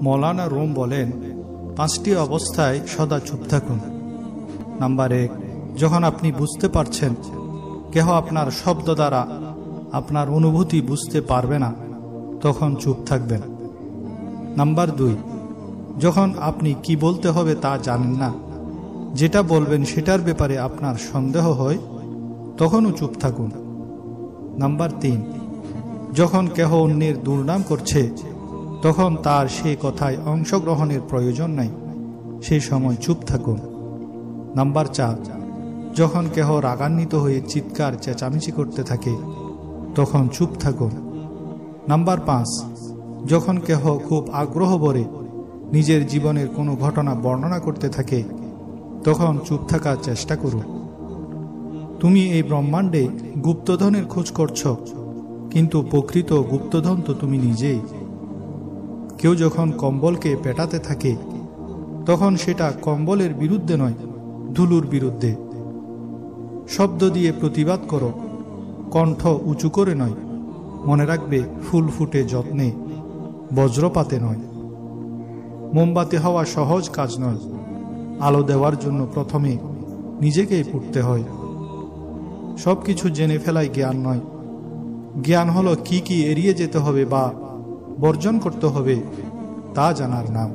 মৌলানা room বলেন, 5টি অবস্থায় সদা চুপ থাকুন। নাম্বার 1, যখন আপনি বুঝতে পারছেন কেহ আপনার শব্দ দ্বারা আপনার অনুভূতি বুঝতে পারবে না, তখন চুপ থাকবেন। নাম্বার 2, যখন আপনি কি বলতে হবে তা জানেন না, যেটা বলবেন সেটার ব্যাপারে আপনার সন্দেহ হয়, তখনও চুপ থাকুন। নাম্বার 3, যখন কেহ অন্যের দুর্নাম করছে, তখন তার সেই কথায় অংশগ্রহণের প্রয়োজন নাই, সেই সময় চুপ থাকুন। নাম্বার 4, যখন কেহ রাগান্বিত হয়ে চিৎকার চেঁচামেচি করতে থাকে, তখন চুপ থাকুন। নাম্বার 5, যখন কেহ খুব আগ্রহ ভরে নিজের জীবনের কোনো ঘটনা বর্ণনা করতে থাকে, তখন চুপ থাকার চেষ্টা করুন। তুমি এই ব্রহ্মাণ্ডে গুপ্তধনের খোঁজ করছ, কিন্তু প্রকৃত গুপ্তধন তো তুমি নিজেই। কেউ যখন কম্বলকে পেটাতে থাকে, তখন সেটা কম্বলের বিরুদ্ধে নয়, ধুলোর বিরুদ্ধে। শব্দ দিয়ে প্রতিবাদ করো, কণ্ঠ উঁচু করে নয়। মনে রাখবে, ফুল ফুটে যত্নে, বজ্রপাতে নয়। মোমবাতি হওয়া সহজ কাজ নয়। আলো দেওয়ার জন্য প্রথমে নিজেকেই পুড়তে হয়। সবকিছু জেনে ফেলাই জ্ঞান নয়। জ্ঞান হলো কি কি এড়িয়ে যেতে হবে বা বর্জন করতে হবে তা জানার নাম।